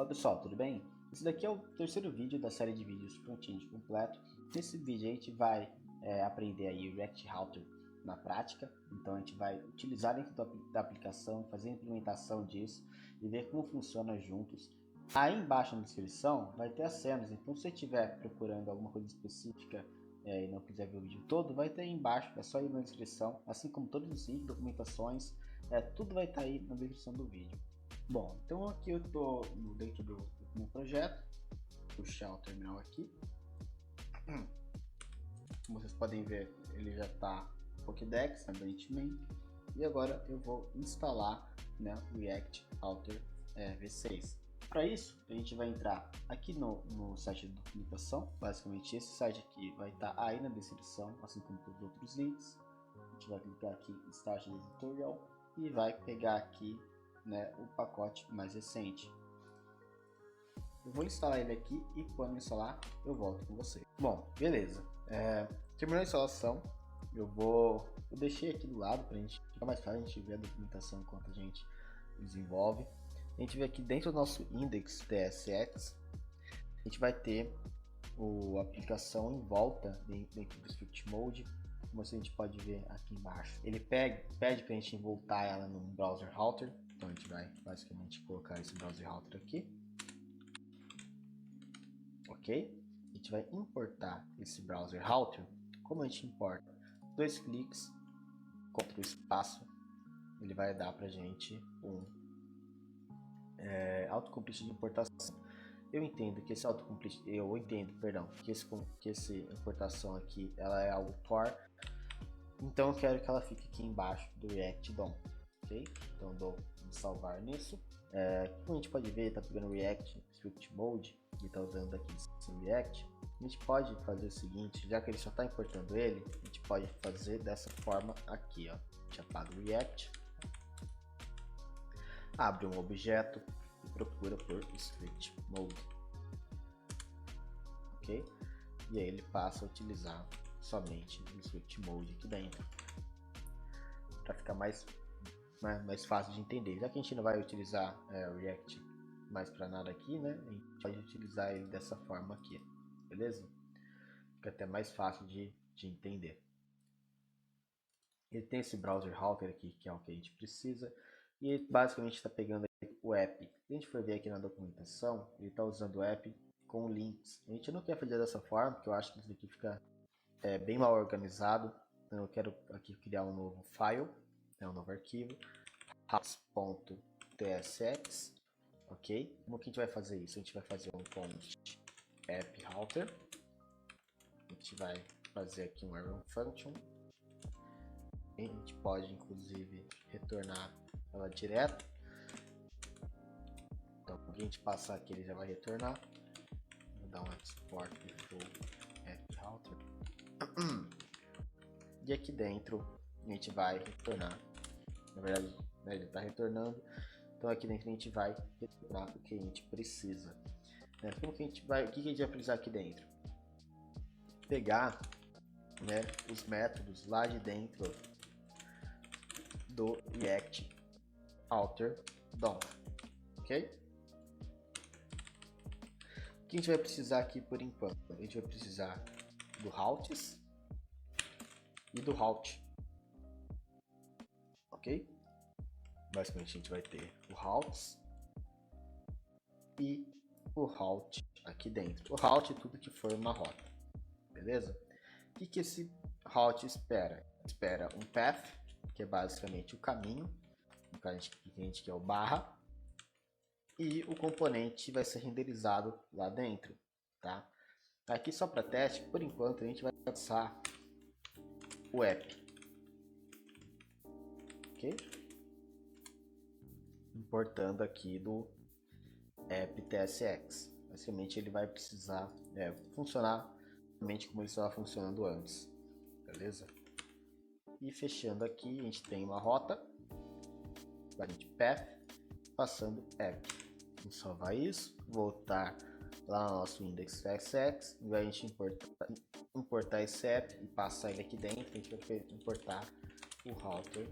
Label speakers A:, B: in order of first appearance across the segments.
A: Olá pessoal, tudo bem? Esse daqui é o terceiro vídeo da série de vídeos front-end completo. Nesse vídeo a gente vai aprender aí o React Router na prática. Então a gente vai utilizar dentro da aplicação, fazer a implementação disso e ver como funciona juntos. Aí embaixo na descrição vai ter as cenas, então se você estiver procurando alguma coisa específica e não quiser ver o vídeo todo, vai ter aí embaixo, é só ir na descrição, assim como todos os vídeos, documentações, tudo vai estar aí na descrição do vídeo. Bom, então aqui eu estou dentro do meu projeto, vou puxar o terminal aqui. Como vocês podem ver, ele já está Pokédex, aparentemente. E agora eu vou instalar, né, o React Router V6. Para isso, a gente vai entrar aqui no site de documentação. Basicamente esse site aqui vai estar aí na descrição, assim como todos os outros links. A gente vai clicar aqui em Start the Tutorial e vai pegar aqui, né, o pacote mais recente. Eu vou instalar ele aqui e quando instalar eu volto com você. Bom, beleza. Terminou a instalação, eu deixei aqui do lado para a gente ficar mais fácil a gente ver a documentação enquanto a gente desenvolve. A gente vê aqui dentro do nosso index TSX, a gente vai ter a aplicação em volta dentro do Script Mode, como a gente pode ver aqui embaixo. Ele pede para a gente voltar ela no browser router, então a gente vai basicamente colocar esse browser router aqui, ok? A gente vai importar esse browser router. Como a gente importa? 2 cliques, Ctrl espaço, ele vai dar para a gente um autocomplete de importação. Eu entendo que esse autocomplete, que essa importação aqui, ela é algo core, então eu quero que ela fique aqui embaixo do React DOM, ok? Então dou salvar nisso. Como a gente pode ver, está pegando o React Script Mode e está usando aqui esse React. A gente pode fazer o seguinte, já que ele só está importando ele, a gente pode fazer dessa forma aqui, ó. A gente apaga o React, abre um objeto e procura por Script Mode, ok? E aí ele passa a utilizar somente o Script Mode aqui dentro, para ficar mais fácil de entender. Já que a gente não vai utilizar o React mais para nada aqui, né? A gente pode utilizar ele dessa forma aqui, beleza? Fica até mais fácil de entender. Ele tem esse browser router aqui, que é o que a gente precisa, e ele basicamente está pegando o app. Se a gente for ver aqui na documentação, ele está usando o app com links. A gente não quer fazer dessa forma, porque eu acho que isso aqui fica bem mal organizado. Então eu quero aqui criar um novo file, um novo arquivo, routes.tsx, ok? Como que a gente vai fazer isso? A gente vai fazer um const app router, a gente vai fazer aqui um run function, a gente pode inclusive retornar ela direto, então quando a gente passar aqui ele já vai retornar. Vou dar um export de full app router e aqui dentro a gente vai retornar, na verdade, né, ele está retornando, então aqui dentro a gente vai retornar o que a gente precisa. Como que a gente vai, o que a gente vai precisar aqui dentro? Pegar, né, os métodos lá de dentro do React Router DOM, ok? O que a gente vai precisar aqui por enquanto? A gente vai precisar do routes e do route, ok? Basicamente a gente vai ter o routes e o route aqui dentro. O route é tudo que for uma rota, beleza? O que esse route espera? Espera um path, que é basicamente o caminho, que a gente quer o barra, e o componente vai ser renderizado lá dentro, tá? Aqui só para teste, por enquanto a gente vai passar o app, ok? Importando aqui do app TSX. Basicamente ele vai precisar funcionar realmente como ele estava funcionando antes, beleza? E fechando aqui a gente tem uma rota, a gente path, passando app. Vamos salvar isso, voltar lá no nosso index TSX, e a gente importar esse app e passar ele aqui dentro, a gente vai importar o router,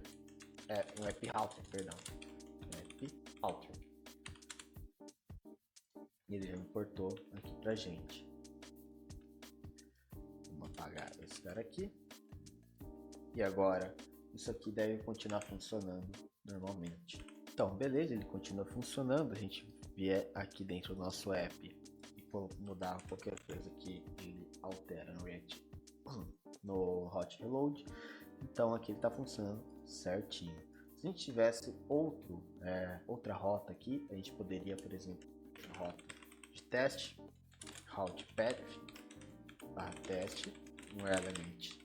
A: o app router, perdão, app router. Ele já importou aqui pra gente. Vamos apagar esse cara aqui. E agora, isso aqui deve continuar funcionando normalmente. Então, beleza, ele continua funcionando. A gente vier aqui dentro do nosso app e for mudar qualquer coisa que ele altera no React, no Hot Reload. Então, aqui ele está funcionando certinho. Se a gente tivesse outra rota aqui, a gente poderia, por exemplo, rota de teste, route path, teste, um element.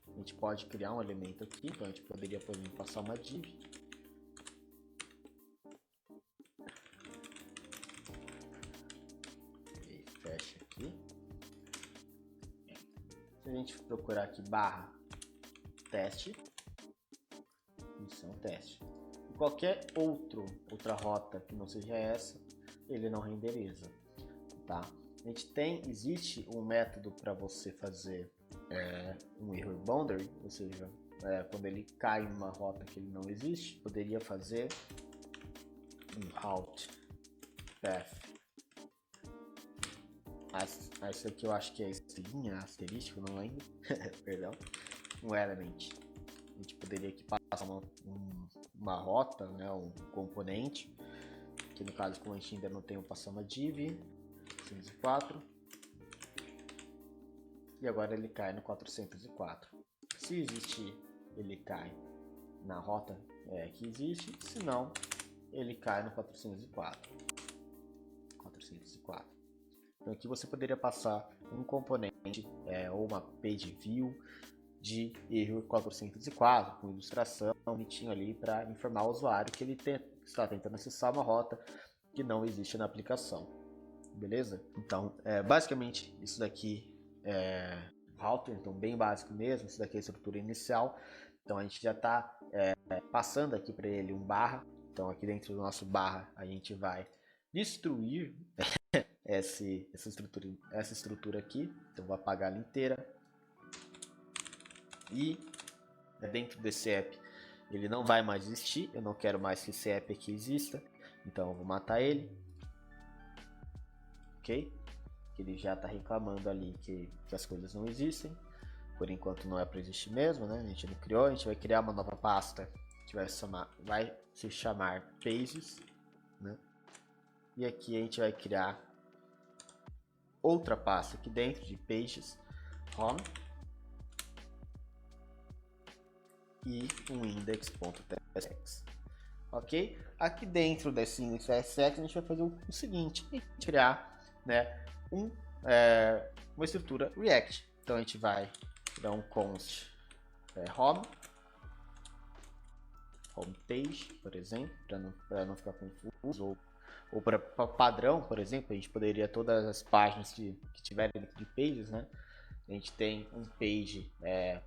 A: A gente pode criar um elemento aqui, então a gente poderia, por exemplo, passar uma div. E fecha aqui. Se a gente procurar aqui barra teste, isso é um teste. E qualquer outra rota que não seja essa, ele não renderiza, tá? Existe um método para você fazer um error boundary, ou seja, quando ele cai em uma rota que ele não existe, poderia fazer um route path. Esse aqui eu acho que é estrelinha, asterístico, não lembro. Perdão. Um element. A gente poderia aqui passar uma rota, né, um componente, que no caso, como a gente ainda não tem, eu passar uma div 404. E agora ele cai no 404. Se existir, ele cai na rota que existe. Se não, ele cai no 404. Então aqui você poderia passar um componente ou uma page view de erro 404 com ilustração bonitinho ali para informar o usuário que ele está tentando acessar uma rota que não existe na aplicação. Beleza? Então, basicamente isso daqui router, então bem básico mesmo. Isso daqui é a estrutura inicial. Então a gente já está passando aqui para ele um barra. Então aqui dentro do nosso barra a gente vai destruir essa estrutura aqui. Então vou apagar ela inteira. E dentro desse app ele não vai mais existir. Eu não quero mais que esse app aqui exista. Então eu vou matar ele. Ok? Ele já está reclamando ali que as coisas não existem. Por enquanto não é para existir mesmo, né? A gente não criou. A gente vai criar uma nova pasta que vai se chamar pages, né? E aqui a gente vai criar outra pasta aqui dentro de pages home e um index.tsx. Ok? Aqui dentro desse index.tsx a gente vai fazer o seguinte: a gente vai criar, né, uma estrutura React. Então a gente vai dar um const homepage, por exemplo, para não ficar confuso, ou para padrão, por exemplo, a gente poderia todas as páginas que tiverem dentro de pages, né? A gente tem um page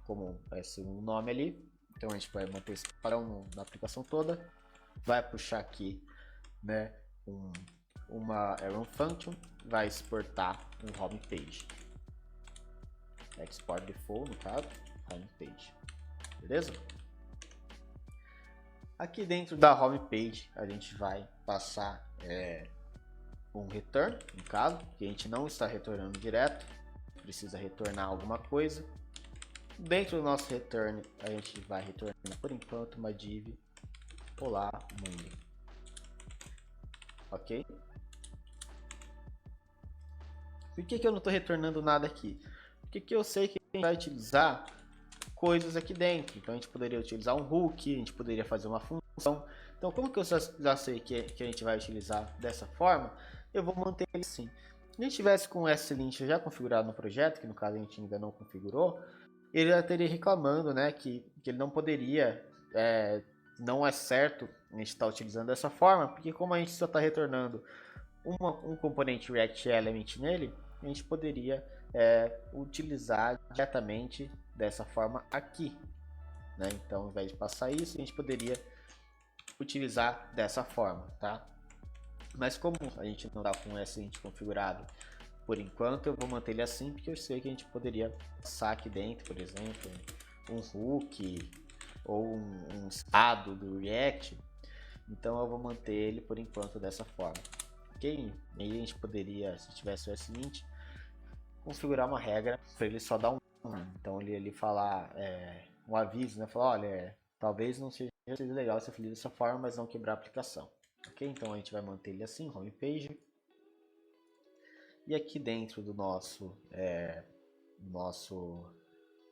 A: como vai ser um nome ali, então a gente vai manter esse padrão na aplicação toda, vai puxar aqui, né, uma run function, vai exportar um homepage, export default no caso, homepage, beleza? Aqui dentro da homepage a gente vai passar um return, no caso, que a gente não está retornando direto, precisa retornar alguma coisa. Dentro do nosso return a gente vai retornar por enquanto uma div olá mundo, ok? Por que eu não estou retornando nada aqui? Porque eu sei que a gente vai utilizar coisas aqui dentro. Então a gente poderia utilizar um hook, a gente poderia fazer uma função. Então como que eu já sei que a gente vai utilizar dessa forma? Eu vou manter ele assim. Se a gente tivesse com o slint já configurado no projeto, que no caso a gente ainda não configurou, ele já teria reclamando, né, que ele não poderia, não é certo a gente estar utilizando dessa forma, porque como a gente só está retornando um componente React Element nele, a gente poderia utilizar diretamente dessa forma aqui, né? Então ao invés de passar isso, a gente poderia utilizar dessa forma, tá? Mas como a gente não está com o slint configurado por enquanto, eu vou manter ele assim, porque eu sei que a gente poderia passar aqui dentro, por exemplo, um hook ou um estado do React. Então eu vou manter ele por enquanto dessa forma. ok? E aí a gente poderia, se tivesse o S20, configurar uma regra para ele só dar um. Então ele falar um aviso, né? Falar, olha, talvez não seja legal você fazer dessa forma, mas não quebrar a aplicação. Ok? Então a gente vai manter ele assim, homepage. E aqui dentro do nosso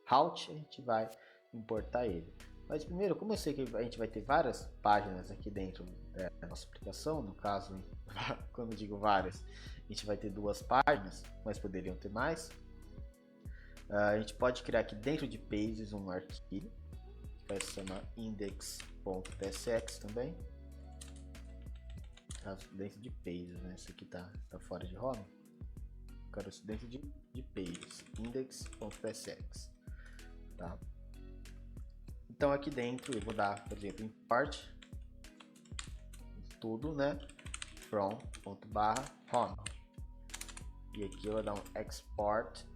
A: route, a gente vai importar ele. Mas primeiro, como eu sei que a gente vai ter várias páginas aqui dentro da nossa aplicação, no caso, quando eu digo várias, a gente vai ter 2 páginas, mas poderiam ter mais. A gente pode criar aqui dentro de pages um arquivo, que vai se chamar index.tsx também. Dentro de pages, né? Esse aqui tá fora de home. Eu quero isso dentro de pages, index.tsx, tá? Então aqui dentro eu vou dar, por exemplo, import tudo, né? from.home. E aqui eu vou dar um export.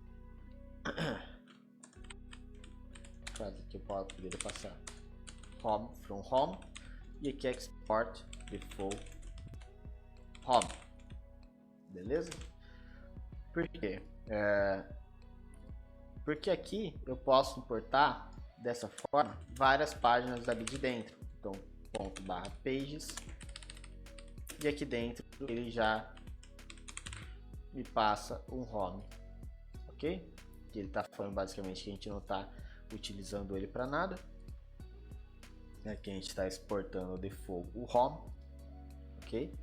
A: Caso que eu poderia passar home from home. E aqui export default home. Beleza? Por quê? Porque aqui eu posso importar dessa forma várias páginas ali de dentro. Então, ./pages. E aqui dentro ele já me passa um home. Ok? Que ele está falando basicamente que a gente não está utilizando ele para nada. Aqui a gente está exportando o default, o home. Ok?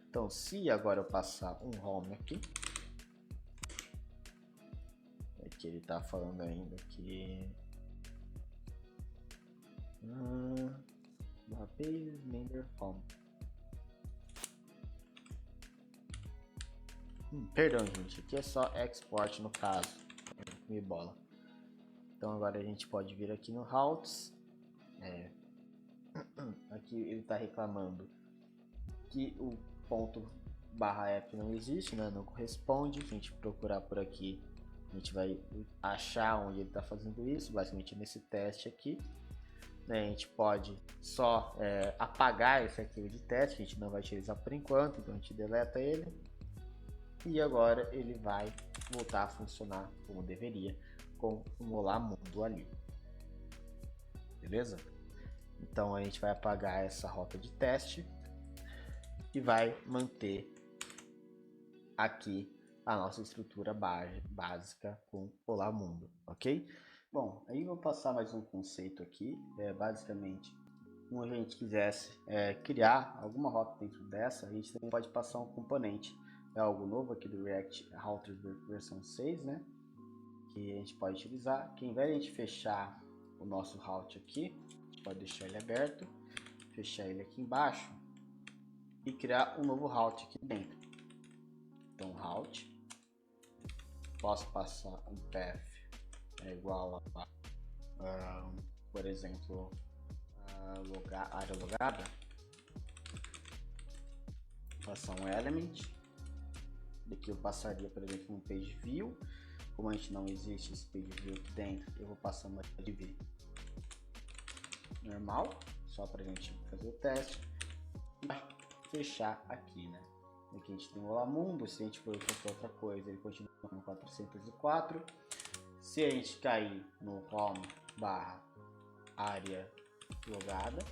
A: Então, se agora eu passar um home aqui, que ele está falando ainda que pages member home. Perdão, gente, aqui é só export no caso, me bola. Então agora a gente pode vir aqui no routes. Aqui ele está reclamando que o ./app não existe, né? Não corresponde. Se a gente procurar por aqui, a gente vai achar onde ele está fazendo isso, basicamente nesse teste aqui. Né? A gente pode só apagar esse arquivo de teste, que a gente não vai utilizar por enquanto, então a gente deleta ele. E agora ele vai voltar a funcionar como deveria, com um Olá Mundo ali. Beleza? Então a gente vai apagar essa rota de teste e vai manter aqui a nossa estrutura básica com Olá Mundo, ok? Bom, aí eu vou passar mais um conceito aqui, basicamente, se a gente quisesse criar alguma rota dentro dessa, a gente também pode passar um componente, algo novo aqui do React Router versão 6, né? Que a gente pode utilizar, que ao invés de a gente fechar o nosso route aqui, a gente pode deixar ele aberto, fechar ele aqui embaixo e criar um novo route aqui dentro. Então, route, posso passar um path igual a, por exemplo, área logada, passar um element, daqui eu passaria, por exemplo, um page view. Como a gente não existe esse page view aqui dentro, eu vou passar uma div normal, só para a gente fazer o teste e fechar aqui, né? Aqui a gente tem o Olá Mundo. Se a gente for qualquer outra coisa, ele continua no 404. Se a gente cair no home /área logada,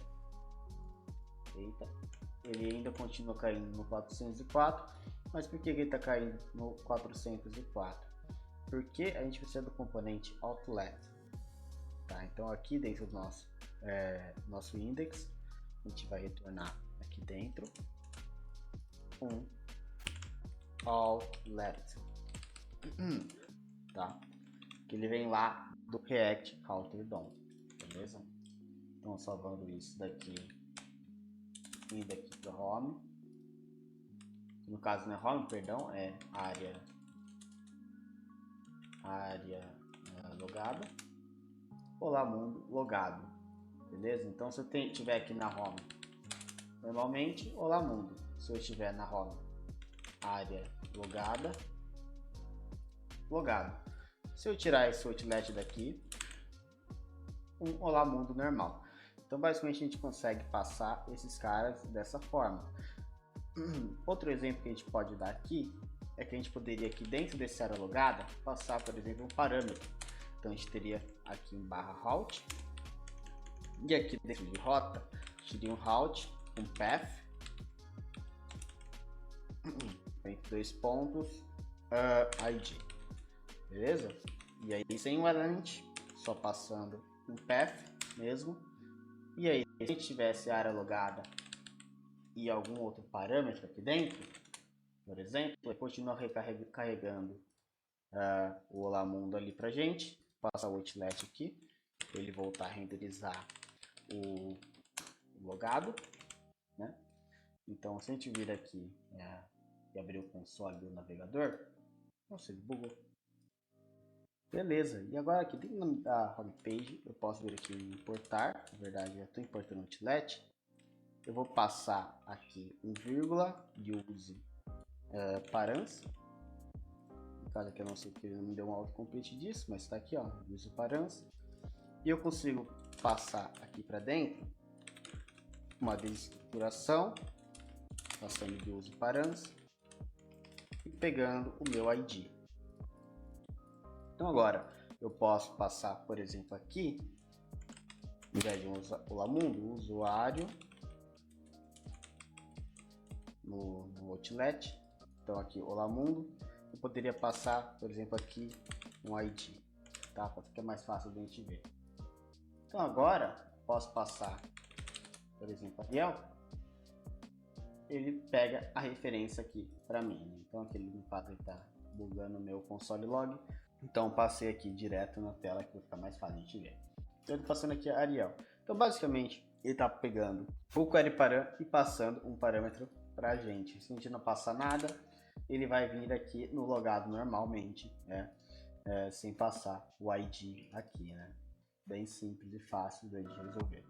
A: ele ainda continua caindo no 404. Mas por que ele está caindo no 404? Porque a gente precisa do componente outlet. Tá? Então aqui dentro do nosso index, a gente vai retornar aqui dentro um outlet, tá? Que ele vem lá do React Router DOM, beleza? Então salvando isso daqui, index do home, no caso não é home, perdão, é área logada, Olá Mundo logado, beleza? Então se eu tiver aqui na home, normalmente Olá Mundo. Se eu estiver na home, área logada, logado. Se eu tirar esse outlet daqui, um Olá Mundo normal. Então basicamente a gente consegue passar esses caras dessa forma. Outro exemplo que a gente pode dar aqui é que a gente poderia aqui dentro desse área logada passar, por exemplo, um parâmetro. Então a gente teria aqui um /route e aqui dentro de rota a gente teria um route, um path, entre dois pontos, id, beleza? E aí sem o element, só passando um path mesmo. E aí se a gente tivesse a área logada e algum outro parâmetro aqui dentro, por exemplo, ele continua carregando o Olá Mundo ali pra gente, passar o outlet aqui, para ele voltar a renderizar o logado, né? Então se a gente vir aqui e abrir o console do navegador, nossa, ele bugou. Beleza, e agora aqui dentro da homepage eu posso vir aqui em importar, na verdade eu estou importando o outlet. Eu vou passar aqui um vírgula use params. No caso aqui eu não sei porque não deu um autocomplete disso, mas está aqui, ó, use params. E eu consigo passar aqui para dentro uma desestruturação, passando de use params e pegando o meu ID. Então agora eu posso passar, por exemplo, aqui, em vez de um Olá Mundo, o usuário no outlet. Então aqui Olá Mundo, eu poderia passar, por exemplo, aqui um ID, tá? Para ficar mais fácil de a gente ver. Então agora posso passar, por exemplo, Ariel, ele pega a referência aqui para mim, né? Então aqui no caso ele está bugando o meu console log, então passei aqui direto na tela que vai ficar mais fácil de gente ver. Então eu tô passando aqui Ariel. Então basicamente ele está pegando o query param e passando um parâmetro para a gente. Se a gente não passar nada, ele vai vir aqui no logado normalmente, né? Sem passar o ID aqui, né? Bem simples e fácil de resolver.